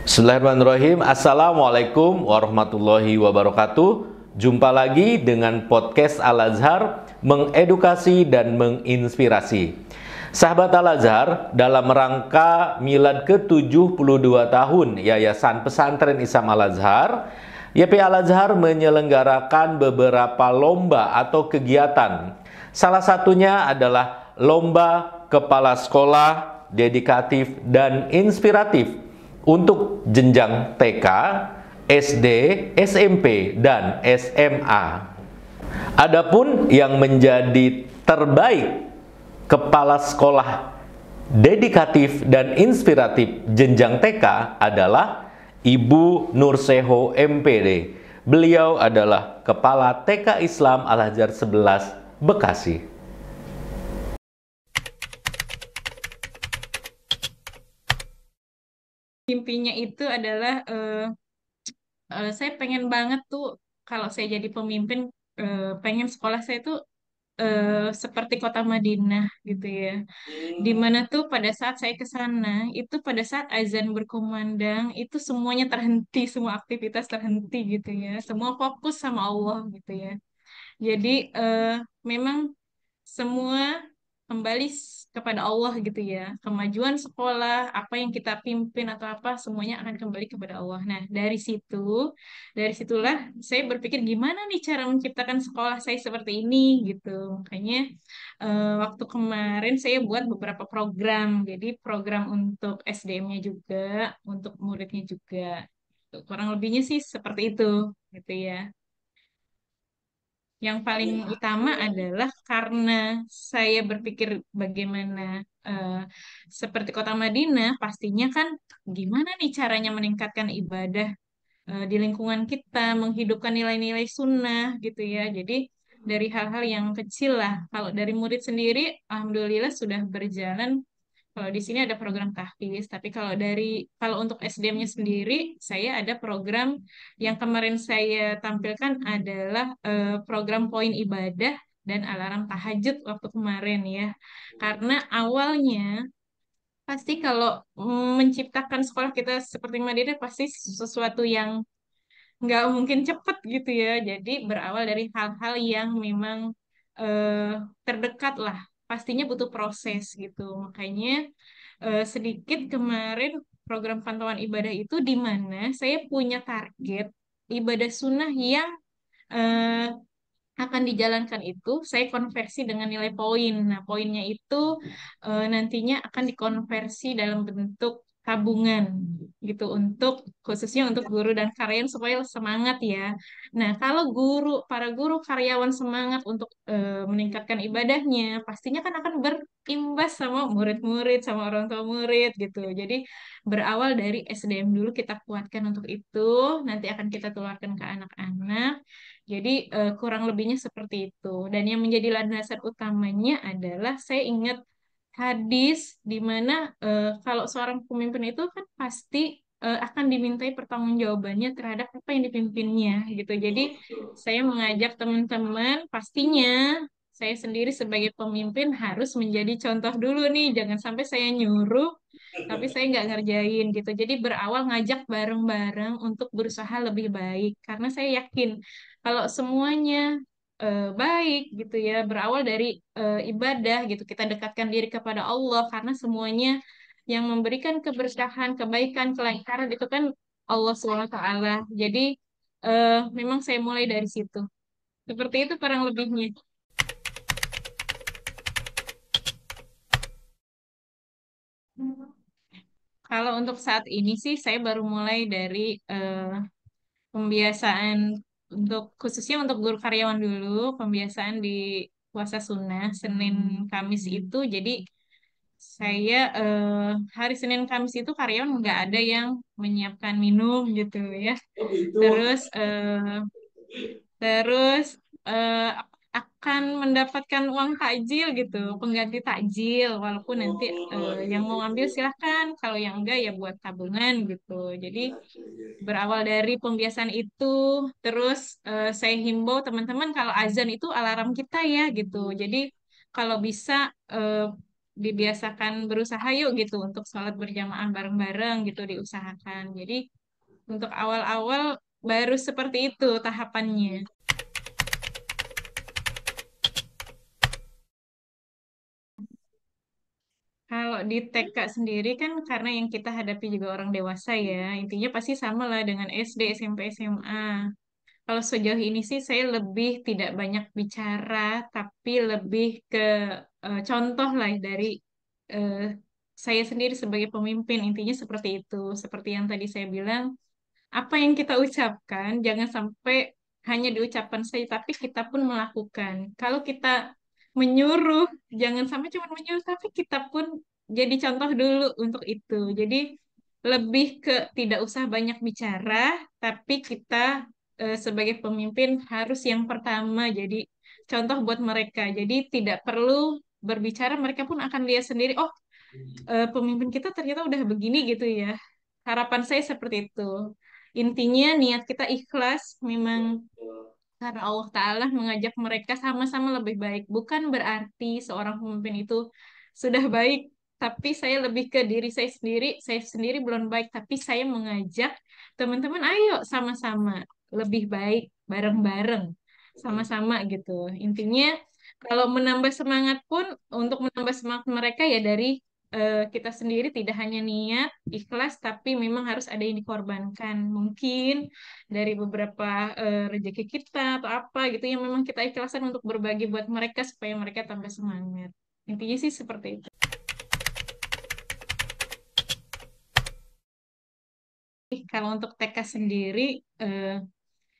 Bismillahirrahmanirrahim. Assalamualaikum warahmatullahi wabarakatuh. Jumpa lagi dengan podcast Al-Azhar, mengedukasi dan menginspirasi. Sahabat Al-Azhar, dalam rangka milad ke-72 tahun Yayasan Pesantren Islam Al-Azhar, YP Al-Azhar menyelenggarakan beberapa lomba atau kegiatan. Salah satunya adalah lomba kepala sekolah dedikatif dan inspiratif untuk jenjang TK, SD, SMP, dan SMA. Adapun yang menjadi terbaik kepala sekolah dedikatif dan inspiratif jenjang TK adalah Ibu Nurseho MPD. Beliau adalah Kepala TK Islam Al-Azhar 11 Bekasi. Mimpinya itu adalah saya pengen banget tuh kalau saya jadi pemimpin, pengen sekolah saya tuh seperti kota Madinah gitu ya. Dimana tuh pada saat saya ke sana, itu pada saat azan berkumandang, itu semuanya terhenti, semua aktivitas terhenti gitu ya. Semua fokus sama Allah gitu ya. Jadi memang semua kembali kepada Allah gitu ya. Kemajuan sekolah, apa yang kita pimpin atau apa, semuanya akan kembali kepada Allah. Nah, dari situlah saya berpikir gimana nih cara menciptakan sekolah saya seperti ini gitu. Makanya waktu kemarin saya buat beberapa program. Jadi program untuk SDM-nya juga, untuk muridnya juga. Kurang lebihnya sih seperti itu gitu ya. Yang paling utama adalah karena saya berpikir bagaimana eh, seperti kota Madinah, pastinya kan gimana nih caranya meningkatkan ibadah di lingkungan kita, menghidupkan nilai-nilai sunnah gitu ya. Jadi dari hal-hal yang kecil lah. Kalau dari murid sendiri, alhamdulillah sudah berjalan. Kalau di sini ada program tahfiz, tapi kalau untuk SDM-nya sendiri, saya ada program yang kemarin saya tampilkan adalah program poin ibadah dan alarm tahajud waktu kemarin ya. Karena awalnya pasti kalau menciptakan sekolah kita seperti Madinah pasti sesuatu yang nggak mungkin cepet gitu ya. Jadi berawal dari hal-hal yang memang eh, terdekat lah. Pastinya butuh proses gitu. Makanya sedikit kemarin program pantauan ibadah itu di mana saya punya target ibadah sunnah yang eh, akan dijalankan itu saya konversi dengan nilai poin. Nah, poinnya itu nantinya akan dikonversi dalam bentuk tabungan gitu untuk khususnya untuk guru dan karyawan supaya semangat ya. Nah, kalau para guru karyawan semangat untuk meningkatkan ibadahnya, pastinya kan akan berimbas sama murid-murid, sama orang tua murid gitu. Jadi berawal dari SDM dulu kita kuatkan untuk itu, nanti akan kita tularkan ke anak-anak. Jadi kurang lebihnya seperti itu. Dan yang menjadi landasan utamanya adalah saya ingat hadis di mana kalau seorang pemimpin itu kan pasti akan dimintai pertanggungjawabannya terhadap apa yang dipimpinnya gitu. Jadi saya mengajak teman-teman pastinya saya sendiri sebagai pemimpin harus menjadi contoh dulu nih. Jangan sampai saya nyuruh tapi saya nggak ngerjain gitu. Jadi berawal ngajak bareng-bareng untuk berusaha lebih baik karena saya yakin kalau semuanya baik gitu ya, berawal dari ibadah gitu, kita dekatkan diri kepada Allah karena semuanya yang memberikan keberkahan, kebaikan, kelancaran itu kan Allah SWT. Jadi memang saya mulai dari situ. Seperti itu kurang lebihnya. Kalau untuk saat ini sih saya baru mulai dari pembiasaan untuk khususnya untuk guru karyawan dulu, pembiasaan di puasa sunnah Senin Kamis itu. Jadi saya hari Senin Kamis itu karyawan nggak ada yang menyiapkan minum gitu ya. Terus terus eh, akan mendapatkan uang takjil gitu, pengganti takjil. Walaupun nanti yang mau ambil silahkan, kalau yang enggak ya buat tabungan gitu. Jadi berawal dari pembiasaan itu, terus saya himbau teman-teman kalau azan itu alarm kita ya gitu. Jadi kalau bisa dibiasakan berusaha yuk gitu untuk sholat berjamaah bareng-bareng gitu diusahakan. Jadi untuk awal-awal baru seperti itu tahapannya. Kalau di TK sendiri kan karena yang kita hadapi juga orang dewasa ya, intinya pasti sama lah dengan SD, SMP, SMA. Kalau sejauh ini sih saya lebih tidak banyak bicara, tapi lebih ke contoh lah dari eh, saya sendiri sebagai pemimpin. Intinya seperti itu. Seperti yang tadi saya bilang, apa yang kita ucapkan jangan sampai hanya diucapkan saja, tapi kita pun melakukan. Kalau kita menyuruh, jangan sampai cuma menyuruh, tapi kita pun jadi contoh dulu untuk itu. Jadi lebih ke tidak usah banyak bicara, tapi kita sebagai pemimpin harus yang pertama jadi contoh buat mereka. Jadi tidak perlu berbicara, mereka pun akan lihat sendiri, oh pemimpin kita ternyata udah begini gitu ya. Harapan saya seperti itu. Intinya niat kita ikhlas, memang karena Allah Ta'ala mengajak mereka sama-sama lebih baik. Bukan berarti seorang pemimpin itu sudah baik, tapi saya lebih ke diri saya sendiri belum baik, tapi saya mengajak teman-teman, ayo sama-sama lebih baik, bareng-bareng, sama-sama gitu. Intinya, kalau menambah semangat pun, untuk menambah semangat mereka ya dari kita sendiri tidak hanya niat, ikhlas, tapi memang harus ada yang dikorbankan. Mungkin dari beberapa rezeki kita atau apa gitu yang memang kita ikhlasan untuk berbagi buat mereka supaya mereka tambah semangat. Intinya sih seperti itu. Kalau untuk TK sendiri, eh,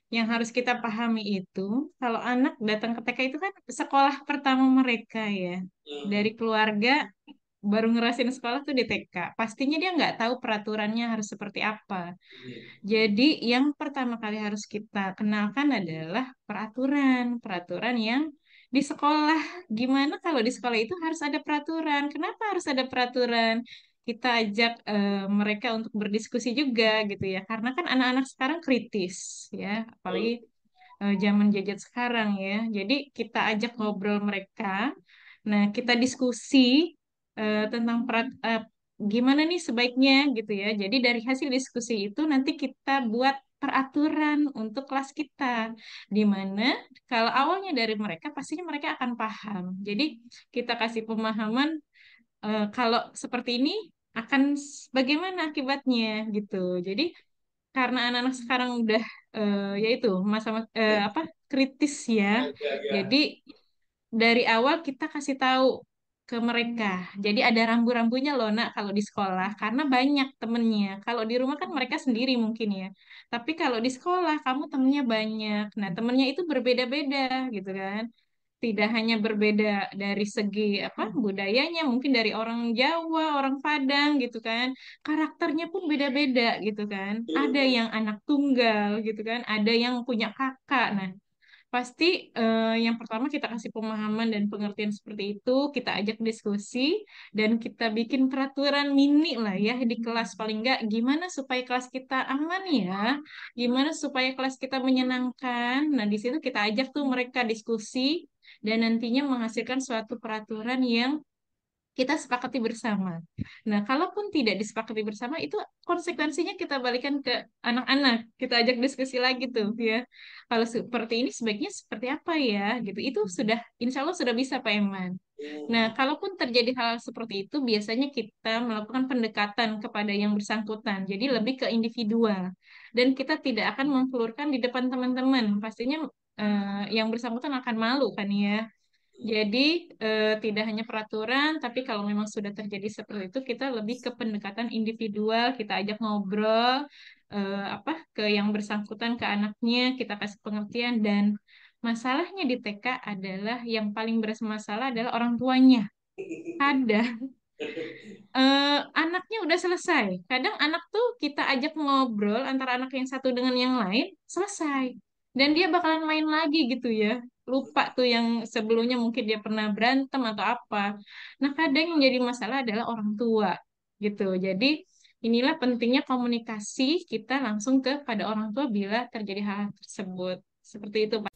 yang harus kita pahami itu, kalau anak datang ke TK itu kan sekolah pertama mereka ya. Dari keluarga baru ngerasain sekolah tuh di TK. Pastinya dia nggak tahu peraturannya harus seperti apa. Jadi yang pertama kali harus kita kenalkan adalah peraturan, peraturan yang di sekolah. Gimana kalau di sekolah itu harus ada peraturan? Kenapa harus ada peraturan? Kita ajak mereka untuk berdiskusi juga gitu ya, karena kan anak-anak sekarang kritis ya, apalagi zaman gadget sekarang ya. Jadi kita ajak ngobrol mereka. Nah, kita diskusi tentang gimana nih sebaiknya gitu ya. Jadi dari hasil diskusi itu nanti kita buat peraturan untuk kelas kita. Di mana kalau awalnya dari mereka pastinya mereka akan paham. Jadi kita kasih pemahaman kalau seperti ini akan bagaimana akibatnya gitu. Jadi karena anak-anak sekarang udah yaitu masa apa kritis ya. Jadi dari awal kita kasih tahu ke mereka. Jadi ada rambu-rambunya loh nak kalau di sekolah karena banyak temennya. Kalau di rumah kan mereka sendiri mungkin ya. Tapi kalau di sekolah kamu temennya banyak. Nah, temennya itu berbeda-beda gitu kan. Tidak hanya berbeda dari segi apa budayanya, mungkin dari orang Jawa, orang Padang gitu kan. Karakternya pun beda-beda gitu kan. Ada yang anak tunggal gitu kan, ada yang punya kakak. Nah, pasti yang pertama kita kasih pemahaman dan pengertian seperti itu, kita ajak diskusi dan kita bikin peraturan mini lah ya di kelas paling enggak gimana supaya kelas kita aman ya, gimana supaya kelas kita menyenangkan. Nah, di situ kita ajak tuh mereka diskusi dan nantinya menghasilkan suatu peraturan yang kita sepakati bersama. Nah, kalaupun tidak disepakati bersama, itu konsekuensinya kita balikan ke anak-anak. Kita ajak diskusi lagi tuh, ya. Kalau seperti ini sebaiknya seperti apa ya, gitu. Itu sudah, insya Allah sudah bisa, Pak Eman. Nah, kalaupun terjadi hal seperti itu, biasanya kita melakukan pendekatan kepada yang bersangkutan. Jadi lebih ke individual. Dan kita tidak akan memflurkan di depan teman-teman. Pastinya yang bersangkutan akan malu kan ya. Jadi tidak hanya peraturan, tapi kalau memang sudah terjadi seperti itu, kita lebih ke pendekatan individual, kita ajak ngobrol apa ke yang bersangkutan ke anaknya, kita kasih pengertian dan masalahnya di TK adalah yang paling bermasalah adalah orang tuanya. Ada anaknya udah selesai. Kadang anak tuh kita ajak ngobrol antara anak yang satu dengan yang lain, selesai. Dan dia bakalan main lagi gitu ya. Lupa tuh yang sebelumnya mungkin dia pernah berantem atau apa. Nah, kadang yang jadi masalah adalah orang tua gitu. Jadi, inilah pentingnya komunikasi kita langsung kepada orang tua bila terjadi hal tersebut. Seperti itu, Pak.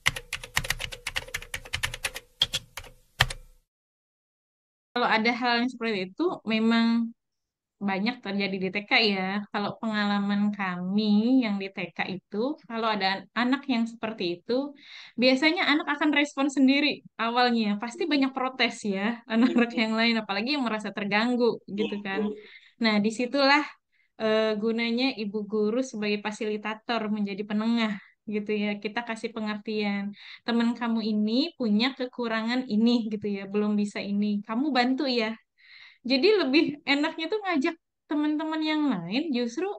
Kalau ada hal yang seperti itu, memang banyak terjadi di TK ya. Kalau pengalaman kami yang di TK itu, kalau ada anak yang seperti itu, biasanya anak akan respon sendiri awalnya. Pasti banyak protes ya, anak-anak yang lain, apalagi yang merasa terganggu gitu kan. Nah, disitulah gunanya ibu guru sebagai fasilitator, menjadi penengah gitu ya. Kita kasih pengertian. Teman kamu ini punya kekurangan ini gitu ya, belum bisa ini. Kamu bantu ya. Jadi lebih enaknya tuh ngajak teman-teman yang lain, justru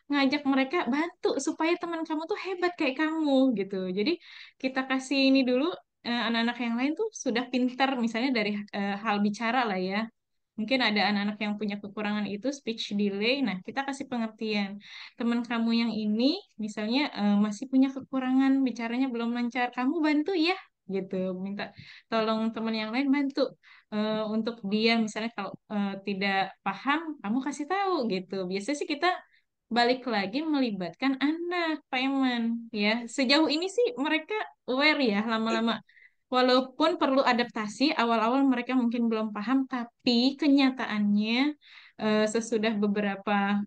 ngajak mereka bantu supaya teman kamu tuh hebat kayak kamu gitu. Jadi kita kasih ini dulu, anak-anak yang lain tuh sudah pintar misalnya dari hal bicara lah ya. Mungkin ada anak-anak yang punya kekurangan itu speech delay. Nah, kita kasih pengertian. Teman kamu yang ini misalnya masih punya kekurangan bicaranya belum lancar. Kamu bantu ya gitu. Minta tolong teman yang lain bantu untuk dia misalnya kalau tidak paham, kamu kasih tahu gitu. Biasanya sih kita balik lagi melibatkan anak, Pak Eman, ya. Sejauh ini sih mereka aware ya, lama-lama. Walaupun perlu adaptasi, awal-awal mereka mungkin belum paham, tapi kenyataannya sesudah beberapa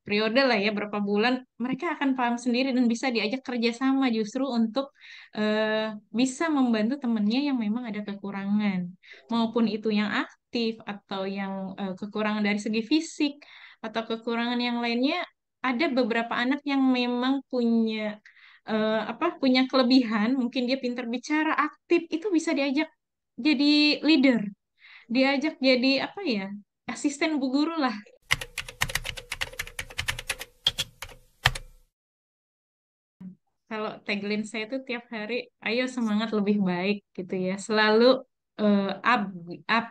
periode lah ya, beberapa bulan, mereka akan paham sendiri dan bisa diajak kerjasama justru untuk bisa membantu temennya yang memang ada kekurangan, maupun itu yang aktif atau yang kekurangan dari segi fisik atau kekurangan yang lainnya. Ada beberapa anak yang memang punya kelebihan, mungkin dia pintar bicara, aktif, itu bisa diajak jadi leader, diajak jadi apa ya, asisten bu guru lah. Kalau tagline saya itu tiap hari, ayo semangat lebih baik gitu ya. Selalu eh, up, up,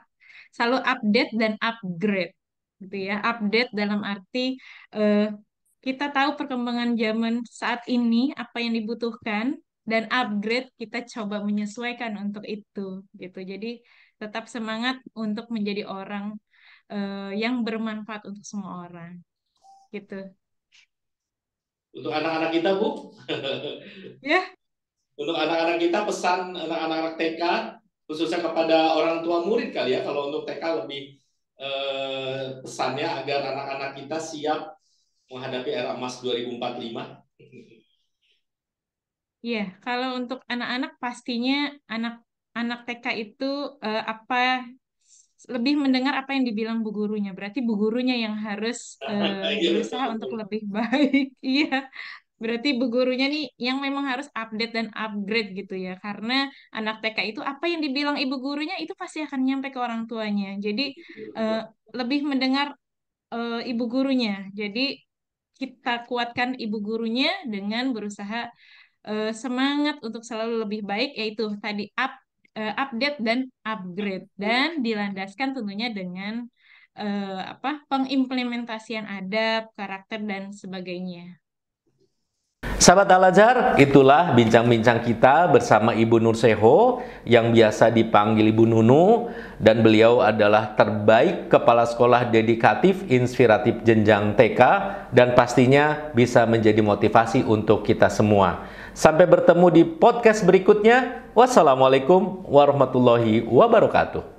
selalu update dan upgrade gitu ya. Update dalam arti eh, kita tahu perkembangan zaman saat ini apa yang dibutuhkan, dan upgrade kita coba menyesuaikan untuk itu gitu. Jadi tetap semangat untuk menjadi orang yang bermanfaat untuk semua orang gitu. Untuk anak-anak kita, Bu, Ya, untuk anak-anak kita pesan anak-anak TK khususnya kepada orang tua murid kali ya, kalau untuk TK lebih pesannya agar anak-anak kita siap menghadapi era emas 2045. iya, kalau untuk anak-anak pastinya anak-anak TK itu apa lebih mendengar apa yang dibilang bu gurunya. Berarti bu gurunya yang harus Iya betul berusaha untuk betul. lebih baik. Iya, berarti bu gurunya nih yang memang harus update dan upgrade gitu ya. Karena anak TK itu apa yang dibilang ibu gurunya itu pasti akan nyampe ke orang tuanya. Jadi eh, lebih mendengar ibu gurunya. Jadi kita kuatkan ibu gurunya dengan berusaha semangat untuk selalu lebih baik, yaitu tadi update dan upgrade, dan dilandaskan tentunya dengan pengimplementasian adab, karakter dan sebagainya. Sahabat Al-Azhar, itulah bincang-bincang kita bersama Ibu Nurseho yang biasa dipanggil Ibu Nunu, dan beliau adalah terbaik kepala sekolah dedikatif inspiratif jenjang TK dan pastinya bisa menjadi motivasi untuk kita semua. Sampai bertemu di podcast berikutnya. Wassalamualaikum warahmatullahi wabarakatuh.